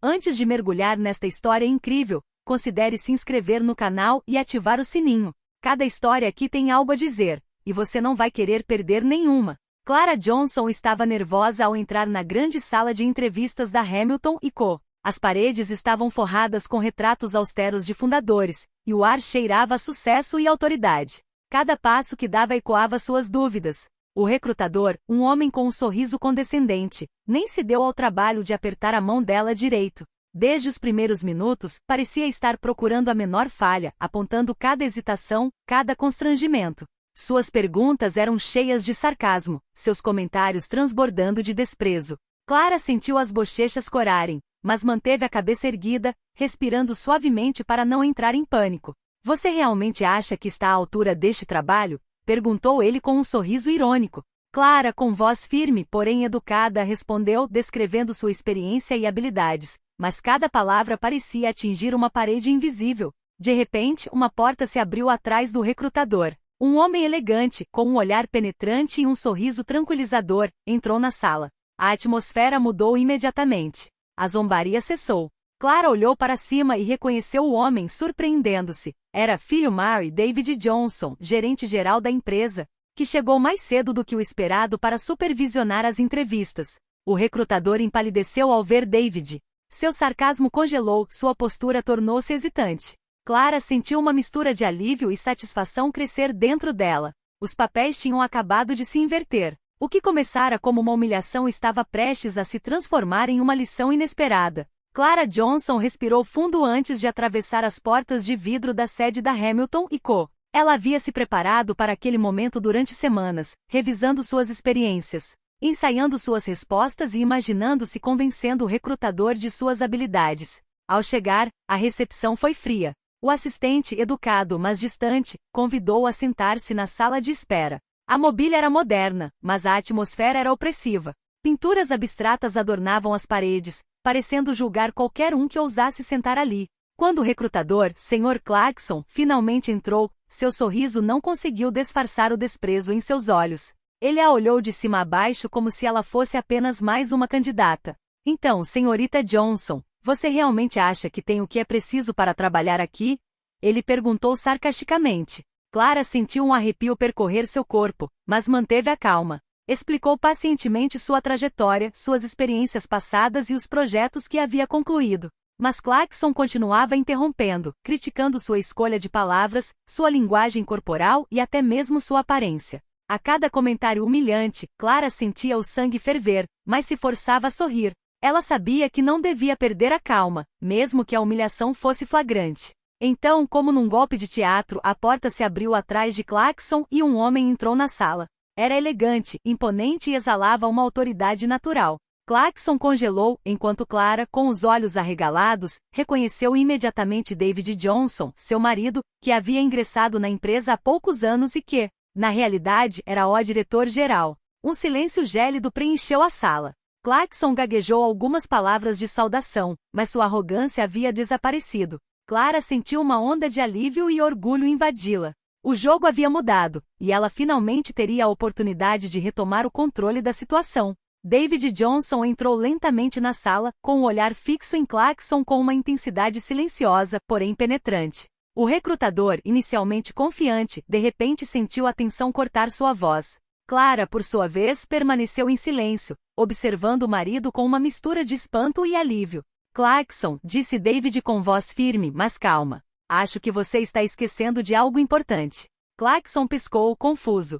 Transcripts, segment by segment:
Antes de mergulhar nesta história incrível, considere se inscrever no canal e ativar o sininho. Cada história aqui tem algo a dizer, e você não vai querer perder nenhuma. Clara Johnson estava nervosa ao entrar na grande sala de entrevistas da Hamilton & Co. As paredes estavam forradas com retratos austeros de fundadores, e o ar cheirava a sucesso e autoridade. Cada passo que dava ecoava suas dúvidas. O recrutador, um homem com um sorriso condescendente, nem se deu ao trabalho de apertar a mão dela direito. Desde os primeiros minutos, parecia estar procurando a menor falha, apontando cada hesitação, cada constrangimento. Suas perguntas eram cheias de sarcasmo, seus comentários transbordando de desprezo. Clara sentiu as bochechas corarem, mas manteve a cabeça erguida, respirando suavemente para não entrar em pânico. Você realmente acha que está à altura deste trabalho? Perguntou ele com um sorriso irônico. Clara, com voz firme, porém educada, respondeu, descrevendo sua experiência e habilidades, mas cada palavra parecia atingir uma parede invisível. De repente, uma porta se abriu atrás do recrutador. Um homem elegante, com um olhar penetrante e um sorriso tranquilizador, entrou na sala. A atmosfera mudou imediatamente. A zombaria cessou. Clara olhou para cima e reconheceu o homem, surpreendendo-se. Era filho Mary David Johnson, gerente-geral da empresa, que chegou mais cedo do que o esperado para supervisionar as entrevistas. O recrutador empalideceu ao ver David. Seu sarcasmo congelou, sua postura tornou-se hesitante. Clara sentiu uma mistura de alívio e satisfação crescer dentro dela. Os papéis tinham acabado de se inverter. O que começara como uma humilhação estava prestes a se transformar em uma lição inesperada. Clara Johnson respirou fundo antes de atravessar as portas de vidro da sede da Hamilton & Co. Ela havia se preparado para aquele momento durante semanas, revisando suas experiências, ensaiando suas respostas e imaginando-se convencendo o recrutador de suas habilidades. Ao chegar, a recepção foi fria. O assistente, educado mas distante, convidou-o a sentar-se na sala de espera. A mobília era moderna, mas a atmosfera era opressiva. Pinturas abstratas adornavam as paredes, parecendo julgar qualquer um que ousasse sentar ali. Quando o recrutador, Sr. Clarkson, finalmente entrou, seu sorriso não conseguiu disfarçar o desprezo em seus olhos. Ele a olhou de cima a baixo como se ela fosse apenas mais uma candidata. Então, senhorita Johnson, você realmente acha que tem o que é preciso para trabalhar aqui? Ele perguntou sarcasticamente. Clara sentiu um arrepio percorrer seu corpo, mas manteve a calma. Explicou pacientemente sua trajetória, suas experiências passadas e os projetos que havia concluído. Mas Clarkson continuava interrompendo, criticando sua escolha de palavras, sua linguagem corporal e até mesmo sua aparência. A cada comentário humilhante, Clara sentia o sangue ferver, mas se forçava a sorrir. Ela sabia que não devia perder a calma, mesmo que a humilhação fosse flagrante. Então, como num golpe de teatro, a porta se abriu atrás de Clarkson e um homem entrou na sala. Era elegante, imponente e exalava uma autoridade natural. Clarkson congelou, enquanto Clara, com os olhos arregalados, reconheceu imediatamente David Johnson, seu marido, que havia ingressado na empresa há poucos anos e que, na realidade, era o diretor-geral. Um silêncio gélido preencheu a sala. Clarkson gaguejou algumas palavras de saudação, mas sua arrogância havia desaparecido. Clara sentiu uma onda de alívio e orgulho invadi-la. O jogo havia mudado, e ela finalmente teria a oportunidade de retomar o controle da situação. David Johnson entrou lentamente na sala, com o olhar fixo em Clarkson com uma intensidade silenciosa, porém penetrante. O recrutador, inicialmente confiante, de repente sentiu a tensão cortar sua voz. Clara, por sua vez, permaneceu em silêncio, observando o marido com uma mistura de espanto e alívio. Clarkson, disse David com voz firme, mas calma. Acho que você está esquecendo de algo importante. Clarkson piscou, confuso.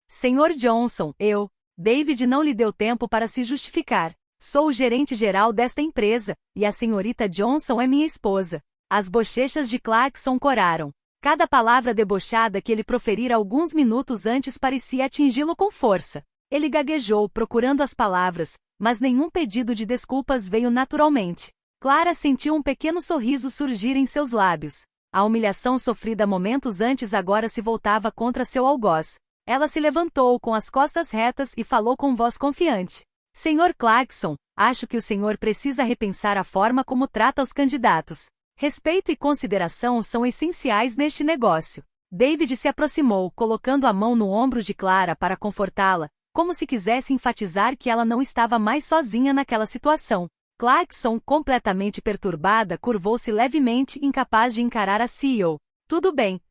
Sr. Johnson, David não lhe deu tempo para se justificar. Sou o gerente-geral desta empresa, e a senhorita Johnson é minha esposa. As bochechas de Clarkson coraram. Cada palavra debochada que ele proferira alguns minutos antes parecia atingi-lo com força. Ele gaguejou, procurando as palavras, mas nenhum pedido de desculpas veio naturalmente. Clara sentiu um pequeno sorriso surgir em seus lábios. A humilhação sofrida momentos antes agora se voltava contra seu algoz. Ela se levantou com as costas retas e falou com voz confiante. Sr. Clarkson, acho que o senhor precisa repensar a forma como trata os candidatos. Respeito e consideração são essenciais neste negócio. David se aproximou, colocando a mão no ombro de Clara para confortá-la, como se quisesse enfatizar que ela não estava mais sozinha naquela situação. Clarkson, completamente perturbada, curvou-se levemente, incapaz de encarar a CEO. Tudo bem,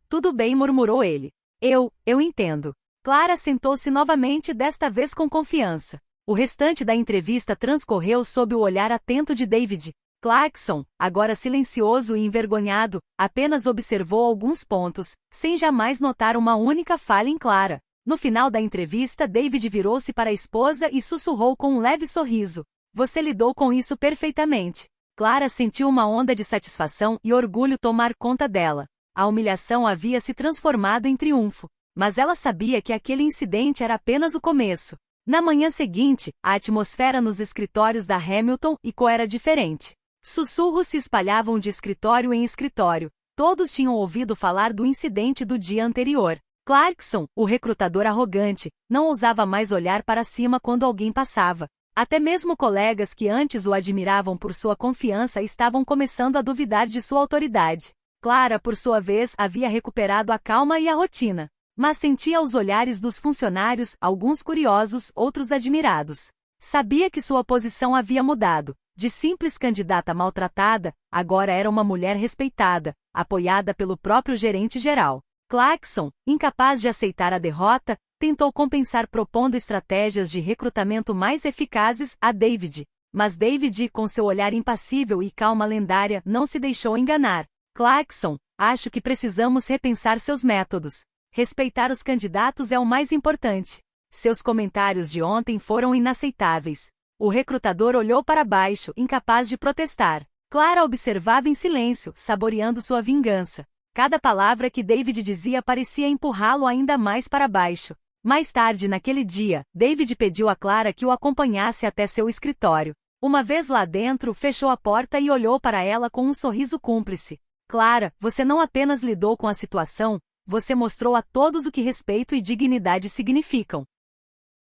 murmurou ele. Eu entendo. Clara sentou-se novamente, desta vez com confiança. O restante da entrevista transcorreu sob o olhar atento de David. Clarkson, agora silencioso e envergonhado, apenas observou alguns pontos, sem jamais notar uma única falha em Clara. No final da entrevista, David virou-se para a esposa e sussurrou com um leve sorriso. Você lidou com isso perfeitamente. Clara sentiu uma onda de satisfação e orgulho tomar conta dela. A humilhação havia se transformado em triunfo, mas ela sabia que aquele incidente era apenas o começo. Na manhã seguinte, a atmosfera nos escritórios da Hamilton e Co era diferente. Sussurros se espalhavam de escritório em escritório. Todos tinham ouvido falar do incidente do dia anterior. Clarkson, o recrutador arrogante, não ousava mais olhar para cima quando alguém passava. Até mesmo colegas que antes o admiravam por sua confiança estavam começando a duvidar de sua autoridade. Clara, por sua vez, havia recuperado a calma e a rotina, mas sentia os olhares dos funcionários, alguns curiosos, outros admirados. Sabia que sua posição havia mudado. De simples candidata maltratada, agora era uma mulher respeitada, apoiada pelo próprio gerente-geral. Clarkson, incapaz de aceitar a derrota, tentou compensar propondo estratégias de recrutamento mais eficazes a David. Mas David, com seu olhar impassível e calma lendária, não se deixou enganar. Clarkson, acho que precisamos repensar seus métodos. Respeitar os candidatos é o mais importante. Seus comentários de ontem foram inaceitáveis. O recrutador olhou para baixo, incapaz de protestar. Clara observava em silêncio, saboreando sua vingança. Cada palavra que David dizia parecia empurrá-lo ainda mais para baixo. Mais tarde naquele dia, David pediu a Clara que o acompanhasse até seu escritório. Uma vez lá dentro, fechou a porta e olhou para ela com um sorriso cúmplice. Clara, você não apenas lidou com a situação, você mostrou a todos o que respeito e dignidade significam.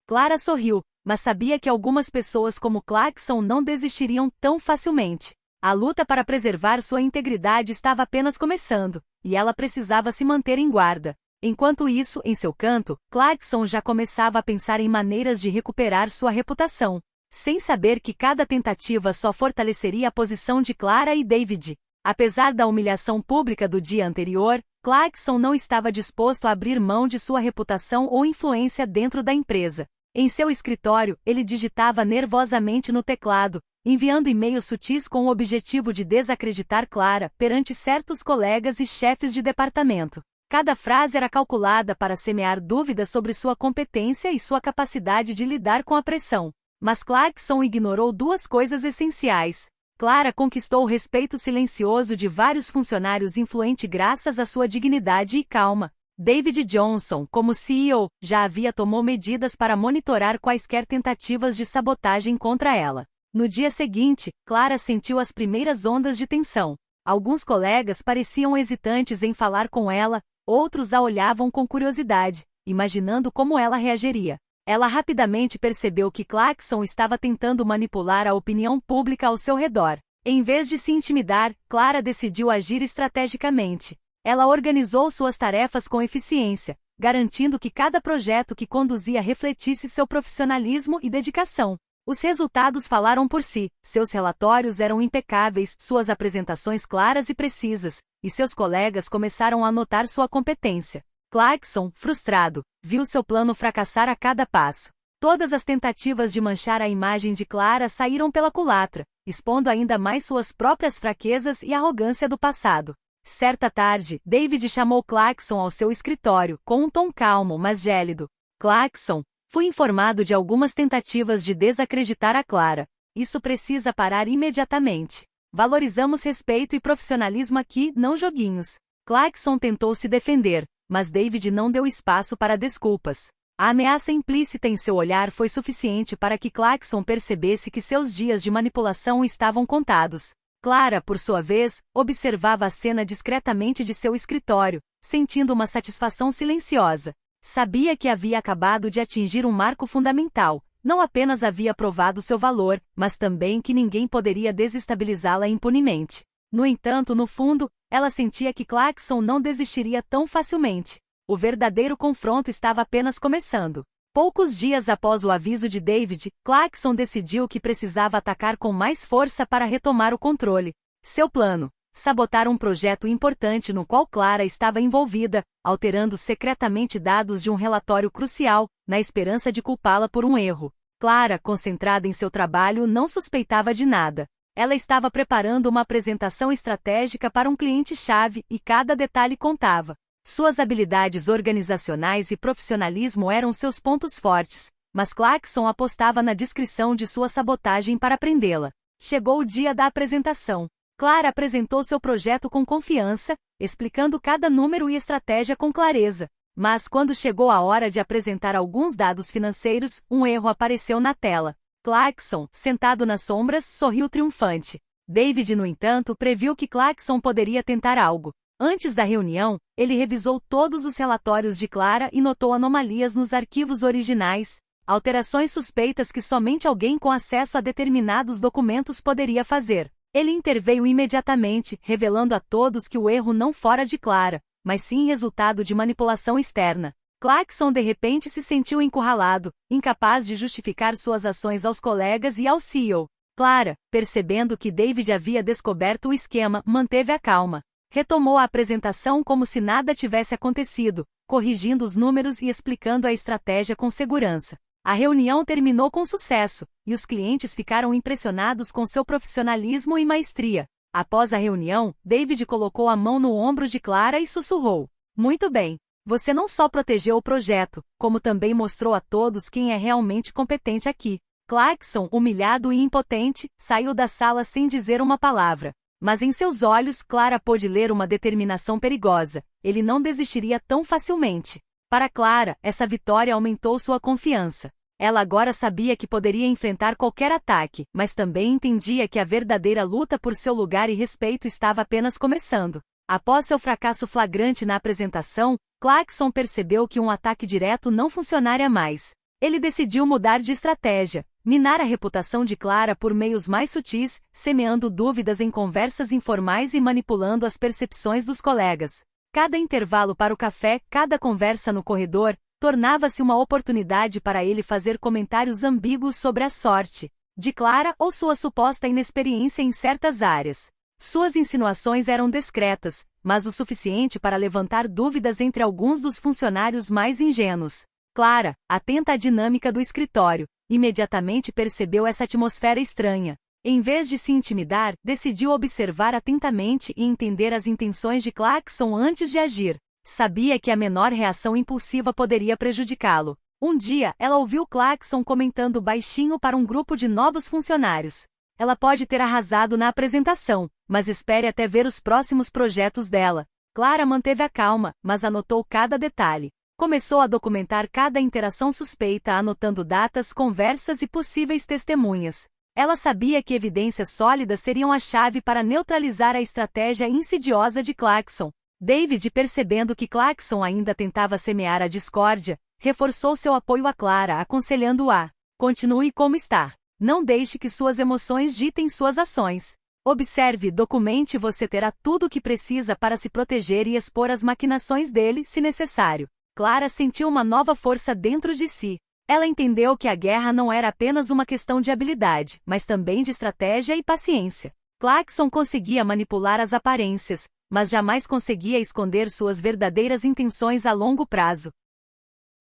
Clara sorriu, mas sabia que algumas pessoas como Clarkson não desistiriam tão facilmente. A luta para preservar sua integridade estava apenas começando, e ela precisava se manter em guarda. Enquanto isso, em seu canto, Clarkson já começava a pensar em maneiras de recuperar sua reputação, sem saber que cada tentativa só fortaleceria a posição de Clara e David. Apesar da humilhação pública do dia anterior, Clarkson não estava disposto a abrir mão de sua reputação ou influência dentro da empresa. Em seu escritório, ele digitava nervosamente no teclado, enviando e-mails sutis com o objetivo de desacreditar Clara perante certos colegas e chefes de departamento. Cada frase era calculada para semear dúvidas sobre sua competência e sua capacidade de lidar com a pressão. Mas Clarkson ignorou duas coisas essenciais. Clara conquistou o respeito silencioso de vários funcionários influentes graças à sua dignidade e calma. David Johnson, como CEO, já havia tomado medidas para monitorar quaisquer tentativas de sabotagem contra ela. No dia seguinte, Clara sentiu as primeiras ondas de tensão. Alguns colegas pareciam hesitantes em falar com ela, outros a olhavam com curiosidade, imaginando como ela reagiria. Ela rapidamente percebeu que Clarkson estava tentando manipular a opinião pública ao seu redor. Em vez de se intimidar, Clara decidiu agir estrategicamente. Ela organizou suas tarefas com eficiência, garantindo que cada projeto que conduzia refletisse seu profissionalismo e dedicação. Os resultados falaram por si, seus relatórios eram impecáveis, suas apresentações claras e precisas, e seus colegas começaram a notar sua competência. Clarkson, frustrado, viu seu plano fracassar a cada passo. Todas as tentativas de manchar a imagem de Clara saíram pela culatra, expondo ainda mais suas próprias fraquezas e arrogância do passado. Certa tarde, David chamou Clarkson ao seu escritório, com um tom calmo, mas gélido. Clarkson, fui informado de algumas tentativas de desacreditar a Clara. Isso precisa parar imediatamente. Valorizamos respeito e profissionalismo aqui, não joguinhos. Clarkson tentou se defender, mas David não deu espaço para desculpas. A ameaça implícita em seu olhar foi suficiente para que Clarkson percebesse que seus dias de manipulação estavam contados. Clara, por sua vez, observava a cena discretamente de seu escritório, sentindo uma satisfação silenciosa. Sabia que havia acabado de atingir um marco fundamental, não apenas havia provado seu valor, mas também que ninguém poderia desestabilizá-la impunemente. No entanto, no fundo, ela sentia que Clarkson não desistiria tão facilmente. O verdadeiro confronto estava apenas começando. Poucos dias após o aviso de David, Clarkson decidiu que precisava atacar com mais força para retomar o controle. Seu plano: sabotar um projeto importante no qual Clara estava envolvida, alterando secretamente dados de um relatório crucial, na esperança de culpá-la por um erro. Clara, concentrada em seu trabalho, não suspeitava de nada. Ela estava preparando uma apresentação estratégica para um cliente-chave e cada detalhe contava. Suas habilidades organizacionais e profissionalismo eram seus pontos fortes, mas Clarkson apostava na discrição de sua sabotagem para prendê-la. Chegou o dia da apresentação. Clara apresentou seu projeto com confiança, explicando cada número e estratégia com clareza. Mas quando chegou a hora de apresentar alguns dados financeiros, um erro apareceu na tela. Clarkson, sentado nas sombras, sorriu triunfante. David, no entanto, previu que Clarkson poderia tentar algo. Antes da reunião, ele revisou todos os relatórios de Clara e notou anomalias nos arquivos originais, alterações suspeitas que somente alguém com acesso a determinados documentos poderia fazer. Ele interveio imediatamente, revelando a todos que o erro não fora de Clara, mas sim resultado de manipulação externa. Clarkson de repente se sentiu encurralado, incapaz de justificar suas ações aos colegas e ao CEO. Clara, percebendo que David havia descoberto o esquema, manteve a calma. Retomou a apresentação como se nada tivesse acontecido, corrigindo os números e explicando a estratégia com segurança. A reunião terminou com sucesso, e os clientes ficaram impressionados com seu profissionalismo e maestria. Após a reunião, David colocou a mão no ombro de Clara e sussurrou: "Muito bem. Você não só protegeu o projeto, como também mostrou a todos quem é realmente competente aqui." Clarkson, humilhado e impotente, saiu da sala sem dizer uma palavra. Mas em seus olhos, Clara pôde ler uma determinação perigosa. Ele não desistiria tão facilmente. Para Clara, essa vitória aumentou sua confiança. Ela agora sabia que poderia enfrentar qualquer ataque, mas também entendia que a verdadeira luta por seu lugar e respeito estava apenas começando. Após seu fracasso flagrante na apresentação, Clarkson percebeu que um ataque direto não funcionaria mais. Ele decidiu mudar de estratégia, minar a reputação de Clara por meios mais sutis, semeando dúvidas em conversas informais e manipulando as percepções dos colegas. Cada intervalo para o café, cada conversa no corredor, tornava-se uma oportunidade para ele fazer comentários ambíguos sobre a sorte de Clara ou sua suposta inexperiência em certas áreas. Suas insinuações eram discretas, mas o suficiente para levantar dúvidas entre alguns dos funcionários mais ingênuos. Clara, atenta à dinâmica do escritório, imediatamente percebeu essa atmosfera estranha. Em vez de se intimidar, decidiu observar atentamente e entender as intenções de Clarkson antes de agir. Sabia que a menor reação impulsiva poderia prejudicá-lo. Um dia, ela ouviu Clarkson comentando baixinho para um grupo de novos funcionários: "Ela pode ter arrasado na apresentação, mas espere até ver os próximos projetos dela." Clara manteve a calma, mas anotou cada detalhe. Começou a documentar cada interação suspeita, anotando datas, conversas e possíveis testemunhas. Ela sabia que evidências sólidas seriam a chave para neutralizar a estratégia insidiosa de Clarkson. David, percebendo que Clarkson ainda tentava semear a discórdia, reforçou seu apoio a Clara, aconselhando-a: "Continue como está. Não deixe que suas emoções ditem suas ações. Observe e documente, você terá tudo o que precisa para se proteger e expor as maquinações dele, se necessário." Clara sentiu uma nova força dentro de si. Ela entendeu que a guerra não era apenas uma questão de habilidade, mas também de estratégia e paciência. Clarkson conseguia manipular as aparências, mas jamais conseguia esconder suas verdadeiras intenções a longo prazo.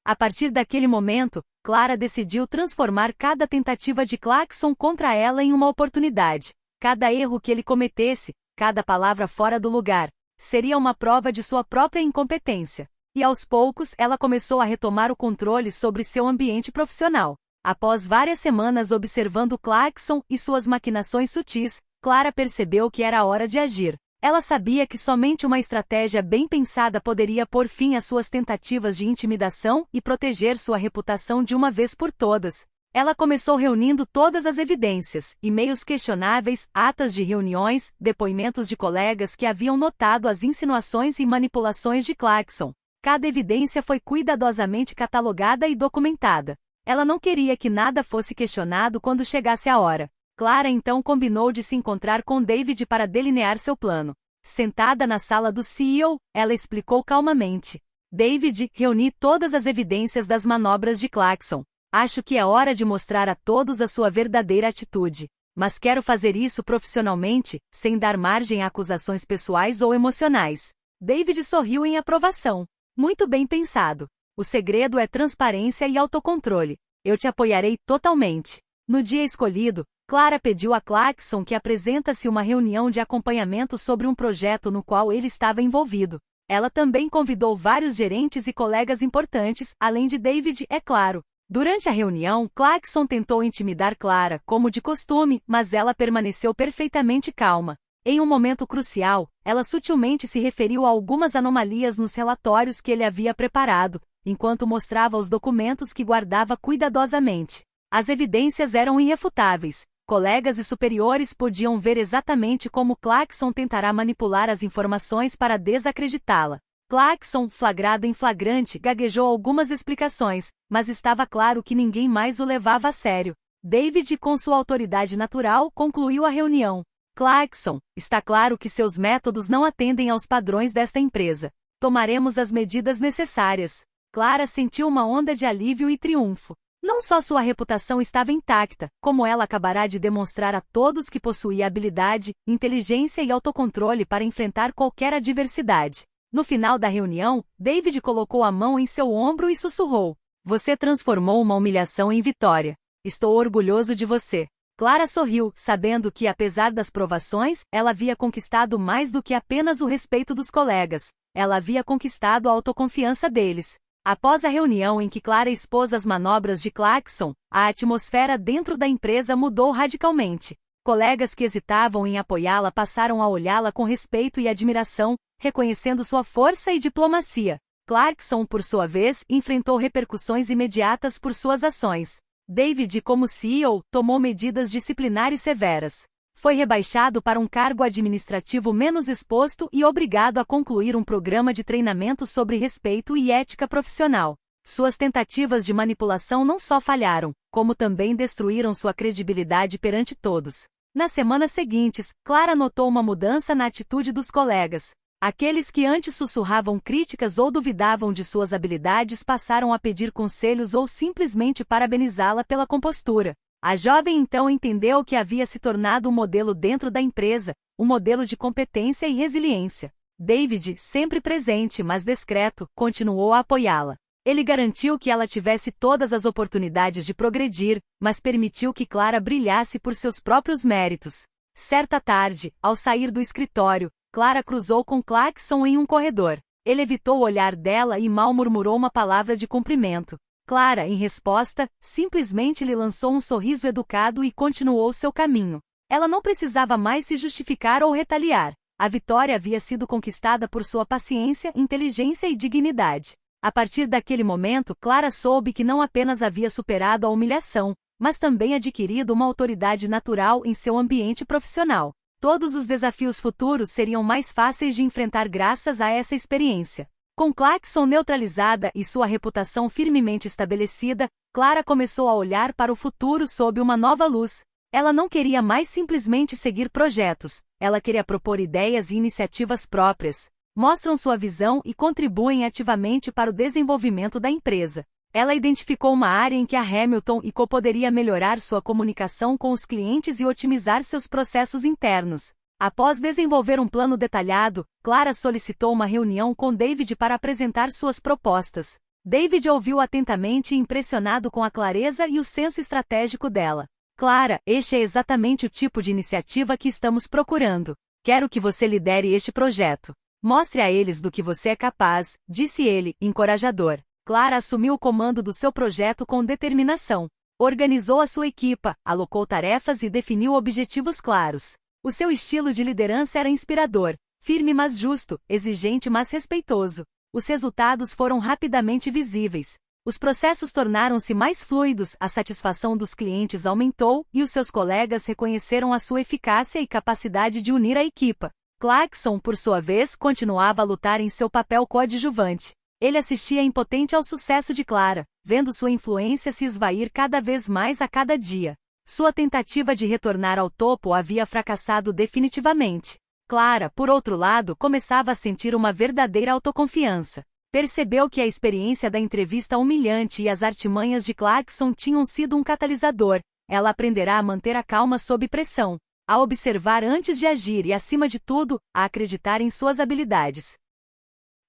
A partir daquele momento, Clara decidiu transformar cada tentativa de Clarkson contra ela em uma oportunidade. Cada erro que ele cometesse, cada palavra fora do lugar, seria uma prova de sua própria incompetência. E aos poucos, ela começou a retomar o controle sobre seu ambiente profissional. Após várias semanas observando Clarkson e suas maquinações sutis, Clara percebeu que era hora de agir. Ela sabia que somente uma estratégia bem pensada poderia pôr fim às suas tentativas de intimidação e proteger sua reputação de uma vez por todas. Ela começou reunindo todas as evidências, e-mails questionáveis, atas de reuniões, depoimentos de colegas que haviam notado as insinuações e manipulações de Clarkson. Cada evidência foi cuidadosamente catalogada e documentada. Ela não queria que nada fosse questionado quando chegasse a hora. Clara então combinou de se encontrar com David para delinear seu plano. Sentada na sala do CEO, ela explicou calmamente: David, reuni todas as evidências das manobras de Clarkson. Acho que é hora de mostrar a todos a sua verdadeira atitude. Mas quero fazer isso profissionalmente, sem dar margem a acusações pessoais ou emocionais. David sorriu em aprovação. Muito bem pensado. O segredo é transparência e autocontrole. Eu te apoiarei totalmente. No dia escolhido, Clara pediu a Clarkson que apresentasse uma reunião de acompanhamento sobre um projeto no qual ele estava envolvido. Ela também convidou vários gerentes e colegas importantes, além de David, é claro. Durante a reunião, Clarkson tentou intimidar Clara, como de costume, mas ela permaneceu perfeitamente calma. Em um momento crucial, ela sutilmente se referiu a algumas anomalias nos relatórios que ele havia preparado, enquanto mostrava os documentos que guardava cuidadosamente. As evidências eram irrefutáveis. Colegas e superiores podiam ver exatamente como Clarkson tentará manipular as informações para desacreditá-la. Clarkson, flagrado em flagrante, gaguejou algumas explicações, mas estava claro que ninguém mais o levava a sério. David, com sua autoridade natural, concluiu a reunião. Clarkson, está claro que seus métodos não atendem aos padrões desta empresa. Tomaremos as medidas necessárias. Clara sentiu uma onda de alívio e triunfo. Não só sua reputação estava intacta, como ela acabará de demonstrar a todos que possuía habilidade, inteligência e autocontrole para enfrentar qualquer adversidade. No final da reunião, David colocou a mão em seu ombro e sussurrou: "Você transformou uma humilhação em vitória. Estou orgulhoso de você." Clara sorriu, sabendo que, apesar das provações, ela havia conquistado mais do que apenas o respeito dos colegas. Ela havia conquistado a autoconfiança deles. Após a reunião em que Clara expôs as manobras de Clarkson, a atmosfera dentro da empresa mudou radicalmente. Colegas que hesitavam em apoiá-la passaram a olhá-la com respeito e admiração, reconhecendo sua força e diplomacia. Clarkson, por sua vez, enfrentou repercussões imediatas por suas ações. David, como CEO, tomou medidas disciplinares severas. Foi rebaixado para um cargo administrativo menos exposto e obrigado a concluir um programa de treinamento sobre respeito e ética profissional. Suas tentativas de manipulação não só falharam, como também destruíram sua credibilidade perante todos. Nas semanas seguintes, Clara notou uma mudança na atitude dos colegas. Aqueles que antes sussurravam críticas ou duvidavam de suas habilidades passaram a pedir conselhos ou simplesmente parabenizá-la pela compostura. A jovem então entendeu que havia se tornado um modelo dentro da empresa, um modelo de competência e resiliência. David, sempre presente mas discreto, continuou a apoiá-la. Ele garantiu que ela tivesse todas as oportunidades de progredir, mas permitiu que Clara brilhasse por seus próprios méritos. Certa tarde, ao sair do escritório, Clara cruzou com Clarkson em um corredor. Ele evitou o olhar dela e mal murmurou uma palavra de cumprimento. Clara, em resposta, simplesmente lhe lançou um sorriso educado e continuou seu caminho. Ela não precisava mais se justificar ou retaliar. A vitória havia sido conquistada por sua paciência, inteligência e dignidade. A partir daquele momento, Clara soube que não apenas havia superado a humilhação, mas também adquirido uma autoridade natural em seu ambiente profissional. Todos os desafios futuros seriam mais fáceis de enfrentar graças a essa experiência. Com Clarkson neutralizada e sua reputação firmemente estabelecida, Clara começou a olhar para o futuro sob uma nova luz. Ela não queria mais simplesmente seguir projetos, ela queria propor ideias e iniciativas próprias. Mostram sua visão e contribuem ativamente para o desenvolvimento da empresa. Ela identificou uma área em que a Hamilton & Co poderia melhorar sua comunicação com os clientes e otimizar seus processos internos. Após desenvolver um plano detalhado, Clara solicitou uma reunião com David para apresentar suas propostas. David ouviu atentamente e impressionado com a clareza e o senso estratégico dela. Clara, este é exatamente o tipo de iniciativa que estamos procurando. Quero que você lidere este projeto. Mostre a eles do que você é capaz, disse ele, encorajador. Clara assumiu o comando do seu projeto com determinação. Organizou a sua equipa, alocou tarefas e definiu objetivos claros. O seu estilo de liderança era inspirador, firme mas justo, exigente mas respeitoso. Os resultados foram rapidamente visíveis. Os processos tornaram-se mais fluidos, a satisfação dos clientes aumentou e os seus colegas reconheceram a sua eficácia e capacidade de unir a equipa. Clarkson, por sua vez, continuava a lutar em seu papel coadjuvante. Ele assistia impotente ao sucesso de Clara, vendo sua influência se esvair cada vez mais a cada dia. Sua tentativa de retornar ao topo havia fracassado definitivamente. Clara, por outro lado, começava a sentir uma verdadeira autoconfiança. Percebeu que a experiência da entrevista humilhante e as artimanhas de Clarkson tinham sido um catalisador. Ela aprenderá a manter a calma sob pressão, a observar antes de agir e, acima de tudo, a acreditar em suas habilidades.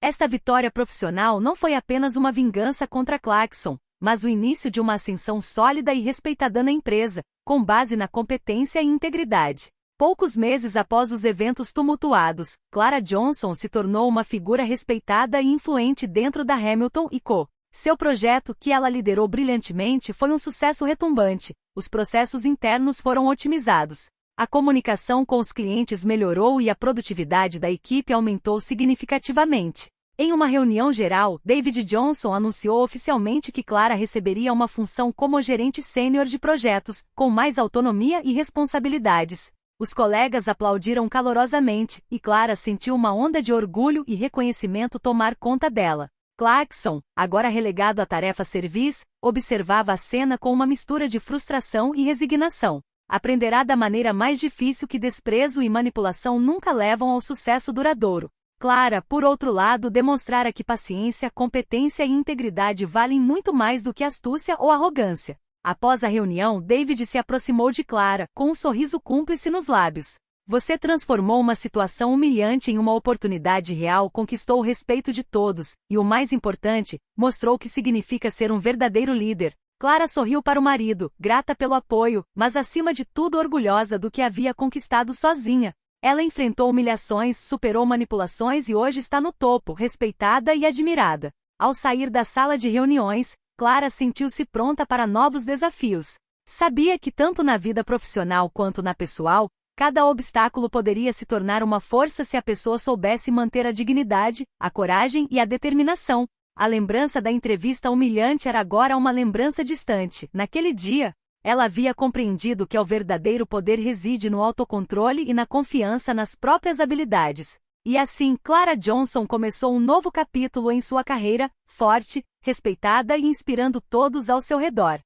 Esta vitória profissional não foi apenas uma vingança contra Clarkson, mas o início de uma ascensão sólida e respeitada na empresa, com base na competência e integridade. Poucos meses após os eventos tumultuados, Clara Johnson se tornou uma figura respeitada e influente dentro da Hamilton & Co. Seu projeto, que ela liderou brilhantemente, foi um sucesso retumbante. Os processos internos foram otimizados. A comunicação com os clientes melhorou e a produtividade da equipe aumentou significativamente. Em uma reunião geral, David Johnson anunciou oficialmente que Clara receberia uma função como gerente sênior de projetos, com mais autonomia e responsabilidades. Os colegas aplaudiram calorosamente, e Clara sentiu uma onda de orgulho e reconhecimento tomar conta dela. Clarkson, agora relegado à tarefa serviço, observava a cena com uma mistura de frustração e resignação. Aprenderá da maneira mais difícil que desprezo e manipulação nunca levam ao sucesso duradouro. Clara, por outro lado, demonstrara que paciência, competência e integridade valem muito mais do que astúcia ou arrogância. Após a reunião, David se aproximou de Clara, com um sorriso cúmplice nos lábios. Você transformou uma situação humilhante em uma oportunidade real, conquistou o respeito de todos, e o mais importante, mostrou o que significa ser um verdadeiro líder. Clara sorriu para o marido, grata pelo apoio, mas acima de tudo orgulhosa do que havia conquistado sozinha. Ela enfrentou humilhações, superou manipulações e hoje está no topo, respeitada e admirada. Ao sair da sala de reuniões, Clara sentiu-se pronta para novos desafios. Sabia que tanto na vida profissional quanto na pessoal, cada obstáculo poderia se tornar uma força se a pessoa soubesse manter a dignidade, a coragem e a determinação. A lembrança da entrevista humilhante era agora uma lembrança distante. Naquele dia, ela havia compreendido que o verdadeiro poder reside no autocontrole e na confiança nas próprias habilidades. E assim, Clara Johnson começou um novo capítulo em sua carreira, forte, respeitada e inspirando todos ao seu redor.